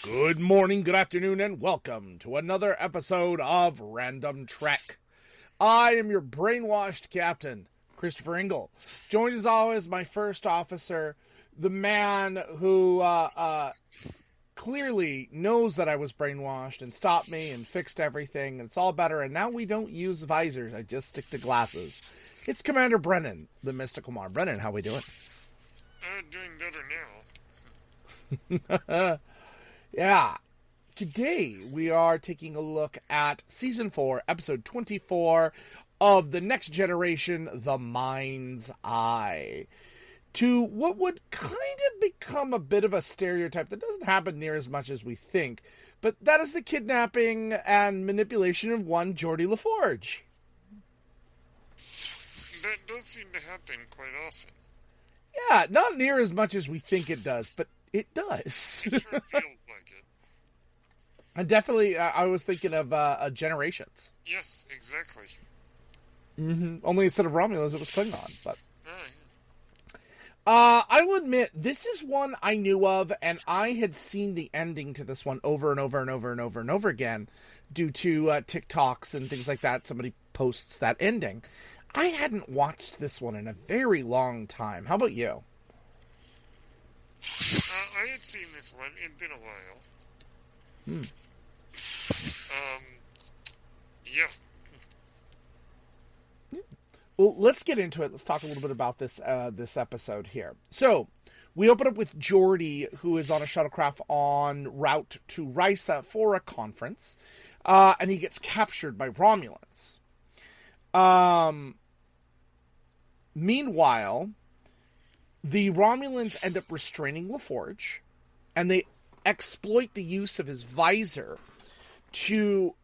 Good morning, good afternoon, and welcome to another episode of Random Trek. I am your brainwashed captain, Christopher Ingle. Joined as always, my first officer, the man who clearly knows that I was brainwashed and stopped me and fixed everything. It's all better, and now we don't use visors. I just stick to glasses. It's Commander Brennan, the mystical Mar. Brennan, how we doing? Doing better now. Yeah. Today, we are taking a look at Season 4, Episode 24 of The Next Generation, The Mind's Eye. To what would kind of become a bit of a stereotype that doesn't happen near as much as we think, but that is the kidnapping and manipulation of one Geordi La Forge. That does seem to happen quite often. Yeah, not near as much as we think it does, but it does. It sure feels like it. And definitely, I was thinking of Generations. Yes, exactly. Mm-hmm. Only instead of Romulans, it was Klingon. But Yeah. I will admit, this is one I knew of, and I had seen the ending to this one over and over and over and over and over again due to TikToks and things like that. Somebody posts that ending. I hadn't watched this one in a very long time. How about you? I had seen this one. It'd been a while. Yeah. Well, let's get into it. Let's talk a little bit about this this episode here. So, we open up with Geordi, who is on a shuttlecraft en route to Risa for a conference, and he gets captured by Romulans. Meanwhile, the Romulans end up restraining La Forge, and they exploit the use of his visor to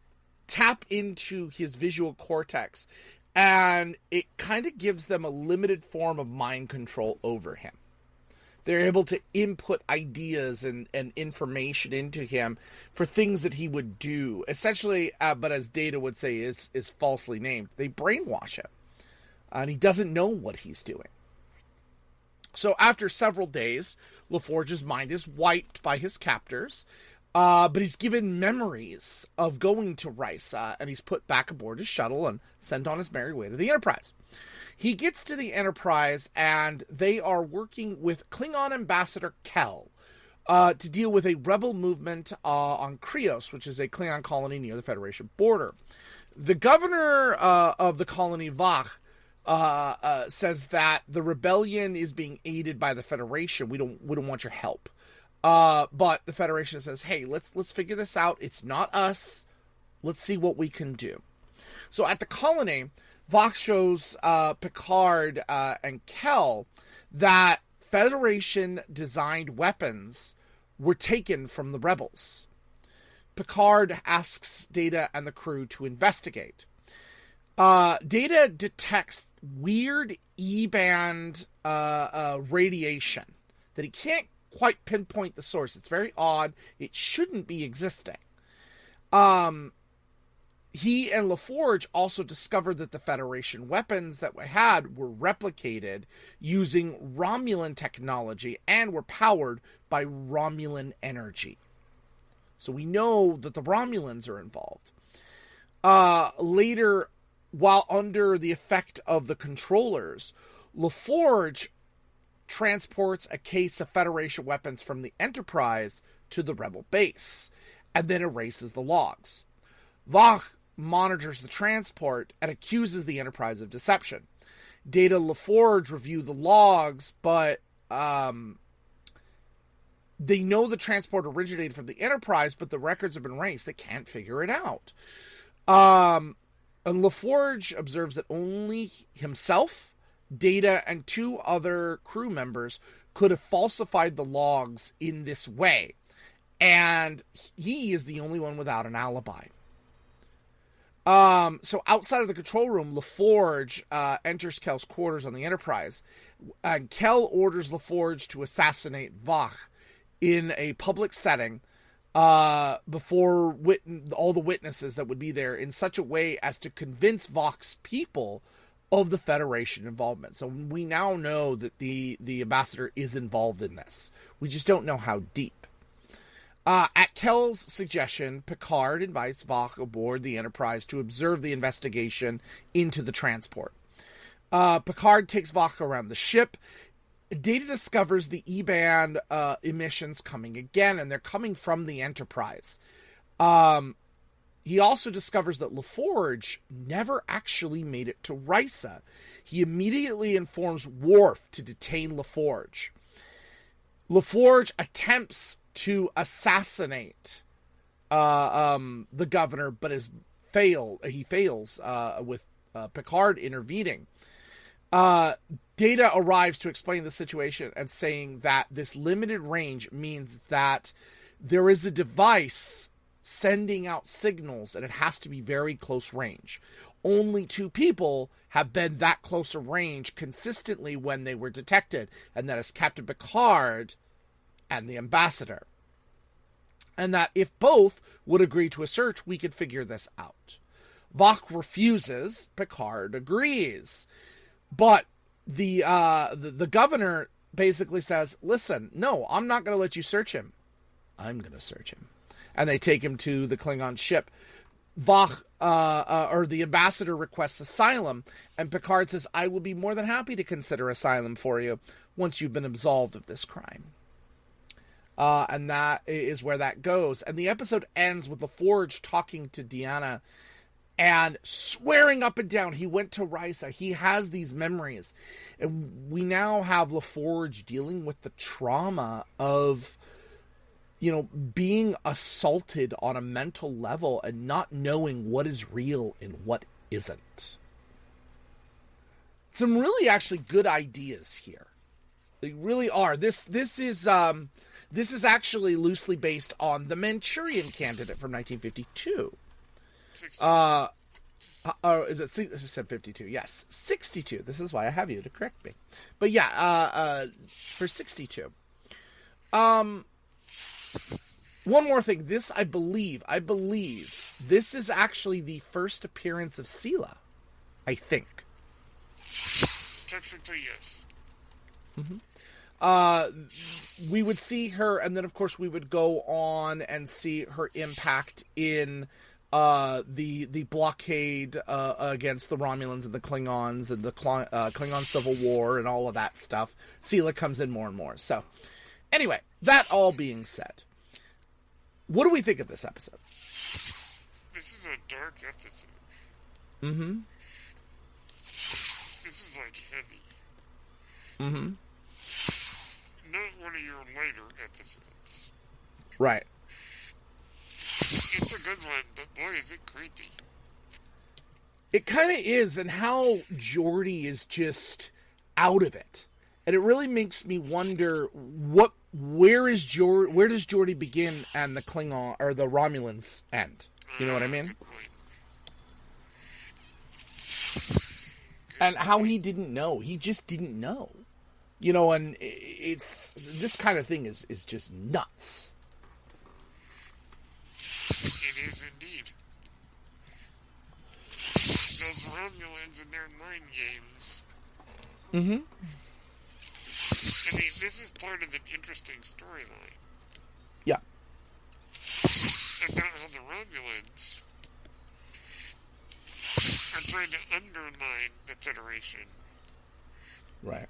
tap into his visual cortex, and it kind of gives them a limited form of mind control over him. They're able to input ideas and information into him for things that he would do. Essentially, but as Data would say, is falsely named. They brainwash him, and he doesn't know what he's doing. So after several days, La Forge's mind is wiped by his captors, but he's given memories of going to Risa, and he's put back aboard his shuttle and sent on his merry way to the Enterprise. He gets to the Enterprise, and they are working with Klingon Ambassador Kel to deal with a rebel movement on Krios, which is a Klingon colony near the Federation border. The governor of the colony, Vach, says that the rebellion is being aided by the Federation. We don't want your help. But the Federation says, hey, let's figure this out. It's not us. Let's see what we can do. So at the colony, Vox shows Picard and Kel that Federation-designed weapons were taken from the rebels. Picard asks Data and the crew to investigate. Data detects weird E-band radiation that he can't quite pinpoint the source. It's very odd. It shouldn't be existing. He and La Forge also discovered that the Federation weapons that we had were replicated using Romulan technology and were powered by Romulan energy. So we know that the Romulans are involved. Later, while under the effect of the controllers, La Forge transports a case of Federation weapons from the Enterprise to the Rebel base, and then erases the logs. Vach monitors the transport and accuses the Enterprise of deception. Data La Forge review the logs, but they know the transport originated from the Enterprise, but the records have been erased. They can't figure it out. And La Forge observes that only himself, Data, and two other crew members could have falsified the logs in this way. And he is the only one without an alibi. So outside of the control room, La Forge enters Kel's quarters on the Enterprise. And Kel orders La Forge to assassinate Vach in a public setting before all the witnesses that would be there, in such a way as to convince Vach's people of the Federation involvement. So we now know that the ambassador is involved in this. We just don't know how deep. At Kel's suggestion, Picard invites Voq aboard the Enterprise to observe the investigation into the transport. Picard takes Voq around the ship. Data discovers the E-band emissions coming again, and they're coming from the Enterprise. He also discovers that La Forge never actually made it to Risa. He immediately informs Worf to detain La Forge. La Forge attempts to assassinate the governor, but he fails with Picard intervening. Data arrives to explain the situation and saying that this limited range means that there is a device sending out signals and it has to be very close range. Only 2 people have been that close a range consistently when they were detected, and that is Captain Picard and the ambassador. And that if both would agree to a search, we could figure this out. Voq refuses. Picard agrees. But the governor basically says, listen, no, I'm not going to let you search him. I'm going to search him. And they take him to the Klingon ship. Voq, or the ambassador, requests asylum, and Picard says, I will be more than happy to consider asylum for you once you've been absolved of this crime. And that is where that goes. And the episode ends with La Forge talking to Deanna and swearing up and down he went to Risa. He has these memories. And we now have La Forge dealing with the trauma of, being assaulted on a mental level and not knowing what is real and what isn't. Some really actually good ideas here. They really are. This is actually loosely based on the Manchurian Candidate from 1952. Is it? I said 52. Yes, 62. This is why I have you to correct me. But yeah, for 62. One more thing. This, I believe this is actually the first appearance of Sela. I think. Technically, yes. Mm-hmm. We would see her, and then of course we would go on and see her impact in the blockade against the Romulans and the Klingons and the Klingon Civil War and all of that stuff. Sela comes in more and more. So, anyway, that all being said, what do we think of this episode? This is a dark episode. Mm-hmm. This is like heavy. Mm-hmm. Not one of your lighter episodes. Right. It's a good one, but boy, is it creepy. It kind of is, and how Geordi is just out of it. And it really makes me wonder where does Geordi begin and the Klingon or the Romulans end? You know what I mean? Good point. And how he didn't know. He just didn't know. And it's this kind of thing is just nuts. It is indeed. Those Romulans and their mind games. Mm-hmm. I mean, this is part of an interesting storyline. Yeah. About how the Romulans are trying to undermine the Federation. Right.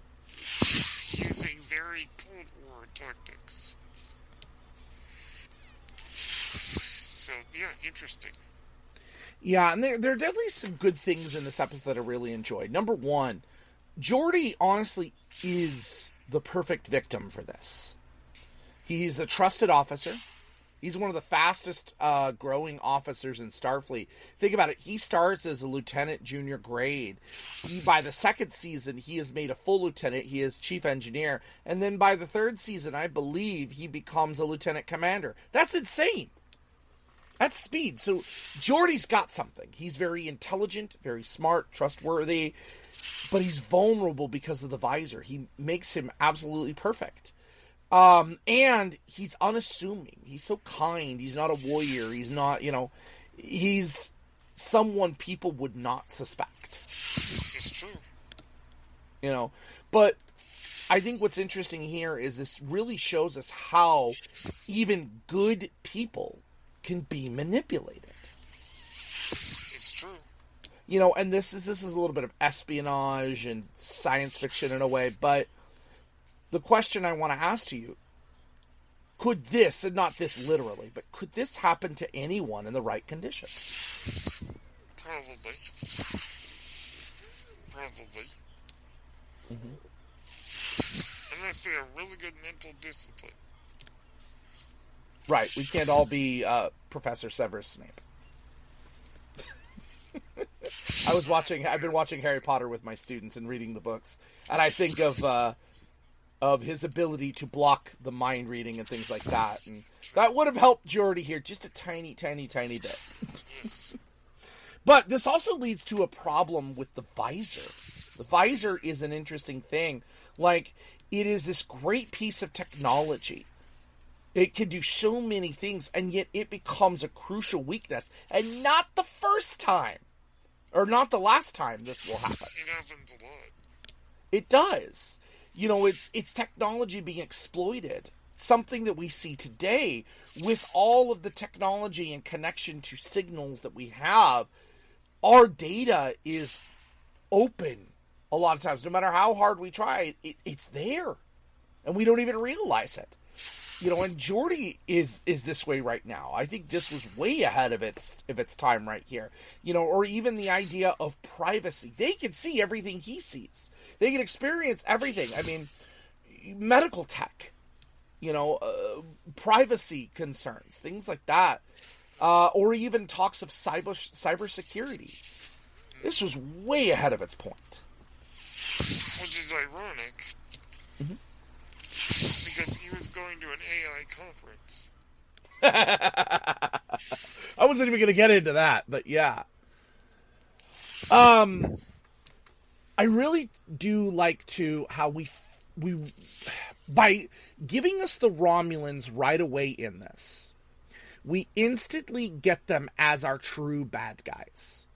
Using very Cold War tactics. So, yeah, interesting. Yeah, and there are definitely some good things in this episode that I really enjoyed. Number one, Geordi honestly is the perfect victim for this. He's a trusted officer. He's one of the fastest growing officers in Starfleet. Think about it. He starts as a lieutenant junior grade. By the second season, he is made a full lieutenant. He is chief engineer. And then by the third season, I believe, he becomes a lieutenant commander. That's insane. That's speed. So Geordi's got something. He's very intelligent, very smart, trustworthy, but he's vulnerable because of the visor. He makes him absolutely perfect. And he's unassuming. He's so kind. He's not a warrior. He's not, he's someone people would not suspect. It's true. But I think what's interesting here is this really shows us how even good people can be manipulated. It's true. You know, and this is a little bit of espionage and science fiction in a way, but the question I want to ask to you, could this, and not this literally, but could this happen to anyone in the right conditions? Probably. Mm-hmm. Unless they have really good mental discipline. Right, we can't all be Professor Severus Snape. I've been watching Harry Potter with my students and reading the books, and I think of his ability to block the mind reading and things like that, and that would have helped Geordi here just a tiny, tiny, tiny bit. But this also leads to a problem with the visor. The visor is an interesting thing. Like, it is this great piece of technology. It can do so many things, and yet it becomes a crucial weakness. And not the first time. Or not the last time this will happen. It happens a lot. It does. You know, it's technology being exploited. Something that we see today with all of the technology and connection to signals that we have. Our data is open a lot of times. No matter how hard we try, it's there. And we don't even realize it. You know, and Geordi is this way right now. I think this was way ahead of its time right here. You know, or even the idea of privacy. They can see everything he sees. They can experience everything. I mean, medical tech, you know, privacy concerns, things like that. Or even talks of cybersecurity. This was way ahead of its point. Which is ironic. Mm-hmm. Because he was going to an AI conference. I wasn't even going to get into that, but yeah. I really do like how we by giving us the Romulans right away in this, we instantly get them as our true bad guys.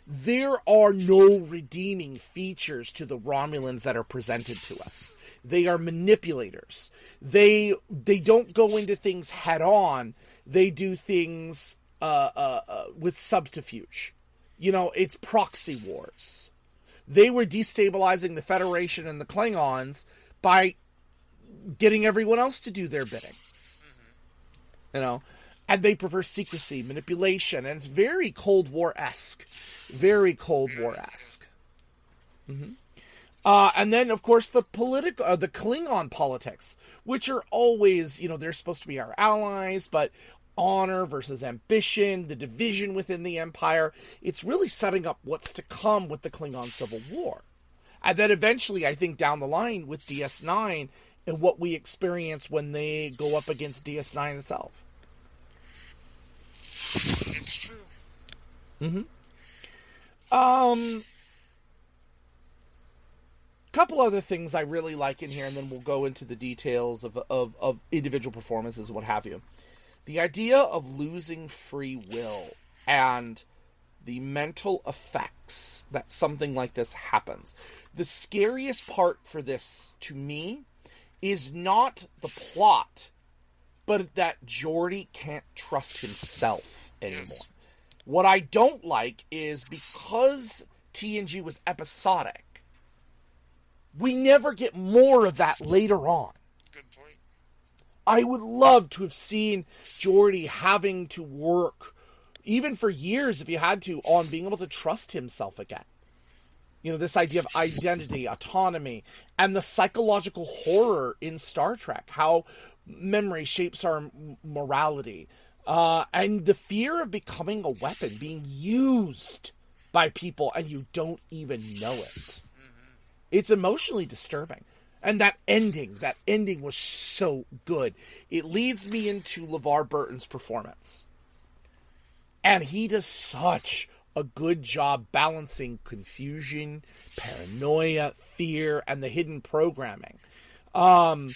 There are no redeeming features to the Romulans that are presented to us. They are manipulators. They don't go into things head on. They do things with subterfuge. You know, it's proxy wars. They were destabilizing the Federation and the Klingons by getting everyone else to do their bidding. Mm-hmm. You know, and they prefer secrecy, manipulation, and it's very Cold War-esque. Very Cold War-esque. Mm-hmm. And then, of course, the Klingon politics, which are always, you know, they're supposed to be our allies, but honor versus ambition, the division within the Empire, it's really setting up what's to come with the Klingon Civil War. And then eventually, I think, down the line with DS9 and what we experience when they go up against DS9 itself. It's true. Mm-hmm. Couple other things I really like in here, and then we'll go into the details of individual performances and what have you. The idea of losing free will and the mental effects that something like this happens. The scariest part for this, to me, is not the plot, but that Geordi can't trust himself anymore. Yes. What I don't like is because TNG was episodic, we never get more of that later on. Good point. I would love to have seen Geordi having to work, even for years if you had to, on being able to trust himself again. You know, this idea of identity, autonomy, and the psychological horror in Star Trek, how memory shapes our morality, and the fear of becoming a weapon, being used by people and you don't even know it. Mm-hmm. It's emotionally disturbing. And that ending was so good. It leads me into LeVar Burton's performance. And he does such a good job balancing confusion, paranoia, fear, and the hidden programming. And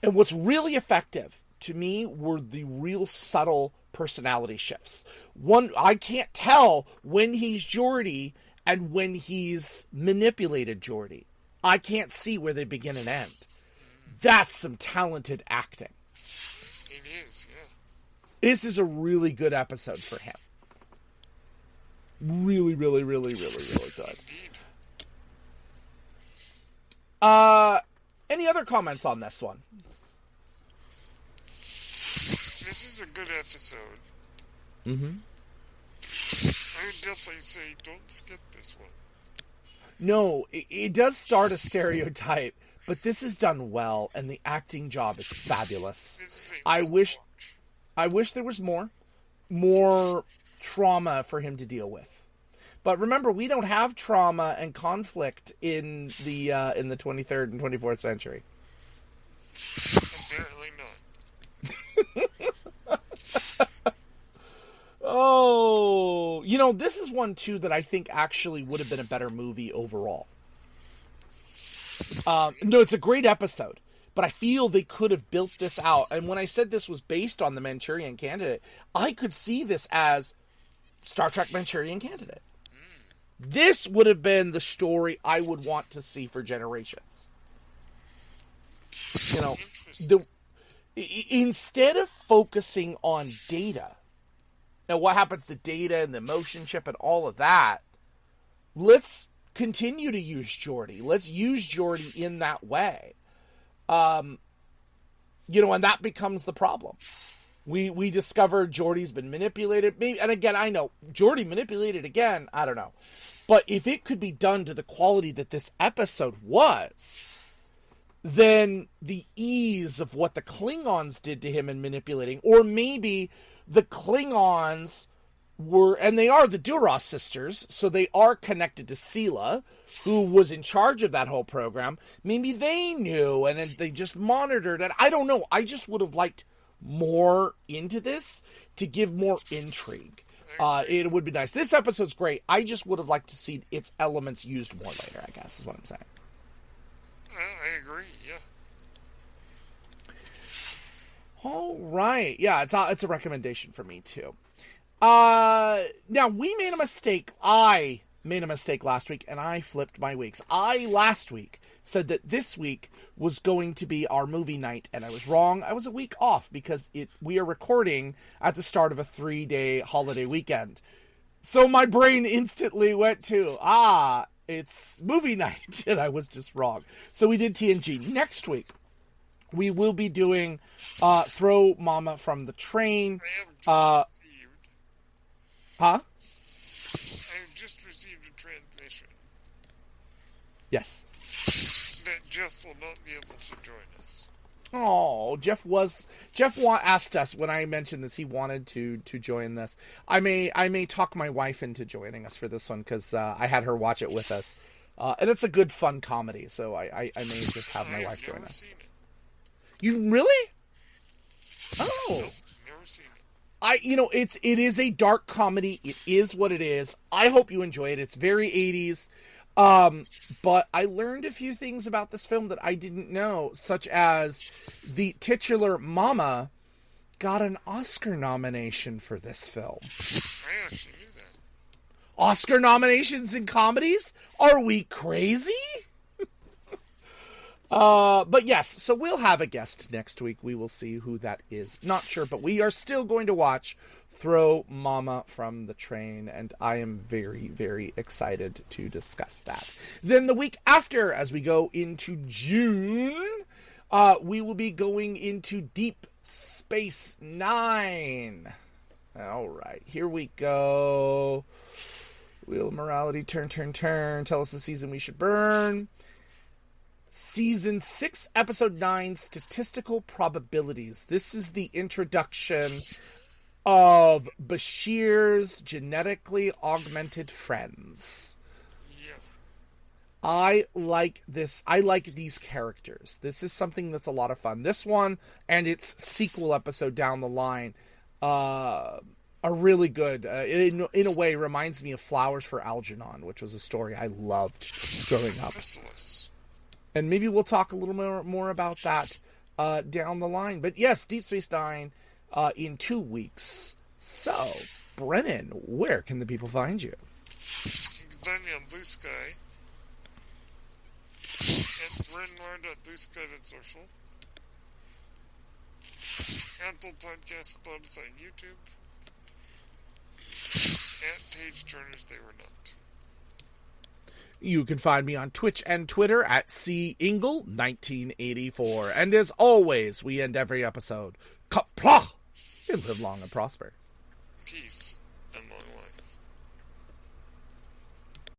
what's really effective to me were the real subtle personality shifts. One, I can't tell when he's Geordi and when he's manipulated Geordi. I can't see where they begin and end. That's some talented acting. It is, yeah. This is a really good episode for him. Really, really, really, really, really good. Indeed. Any other comments on this one? This is a good episode. Mm-hmm. I would definitely say don't skip this one. No, it does start a stereotype, but this is done well, and the acting job is fabulous. This is I wish there was more trauma for him to deal with. But remember, we don't have trauma and conflict in the 23rd and 24th century. Apparently not. Oh, this is one too that I think actually would have been a better movie overall. No, it's a great episode, but I feel they could have built this out. And when I said this was based on the Manchurian Candidate, I could see this as Star Trek Manchurian Candidate. This would have been the story I would want to see for generations. Instead of focusing on Data, now what happens to Data and the motion chip and all of that, let's continue to use Geordi. Let's use Geordi in that way. And that becomes the problem. We discovered Geordi's been manipulated. Maybe, and again, I know Geordi manipulated again. I don't know. But if it could be done to the quality that this episode was, then the ease of what the Klingons did to him in manipulating, or maybe the Klingons were, and they are the Duras sisters, so they are connected to Sela, who was in charge of that whole program. Maybe they knew, and then they just monitored it. I don't know. I just would have liked more into this to give more intrigue. It would be nice. This episode's great. I just would have liked to see its elements used more later, I guess, is what I'm saying. I agree, yeah. All right. Yeah, it's a recommendation for me, too. Now, we made a mistake. I made a mistake last week, and I flipped my weeks. Last week, said that this week was going to be our movie night, and I was wrong. I was a week off because we are recording at the start of a 3-day holiday weekend. So my brain instantly went to, it's movie night, and I was just wrong. So we did TNG. Next week, we will be doing Throw Mama from the Train. I have just received. Huh? I have just received a transmission Yes. that Jeff will not be able to join us. Oh, Jeff asked us when I mentioned this. He wanted to join this. I may talk my wife into joining us for this one because I had her watch it with us, and it's a good fun comedy. So I may just have my wife join us. Seen it. You really? Oh, Nope, never seen it. it is a dark comedy. It is what it is. I hope you enjoy it. It's very 80s. But I learned a few things about this film that I didn't know, such as the titular Mama got an Oscar nomination for this film. I actually knew that. Oscar nominations in comedies? Are we crazy? But yes, so we'll have a guest next week. We will see who that is. Not sure, but we are still going to watch Throw Mama from the Train, and I am very, very excited to discuss that. Then the week after, as we go into June, we will be going into Deep Space Nine. All right, here we go. Wheel of Morality, turn. Tell us the season we should burn. Season 6, Episode 9, Statistical Probabilities. This is the introduction of Bashir's genetically augmented friends. Yep. I like this. I like these characters. This is something that's a lot of fun. This one and its sequel episode down the line are really good. In a way, reminds me of Flowers for Algernon, which was a story I loved growing up. Merciless. And maybe we'll talk a little more about that down the line. But yes, Deep Space Nine in 2 weeks. So, Brennan, where can the people find you? You can find me on Blue Sky. At Brandward at Loose Guided Social. Antle Podcast Spotify YouTube. At Page Turners They Were Not. You can find me on Twitch and Twitter at Ingle1984. And as always, we end every episode. Kapla! And live long and prosper. Peace and long life.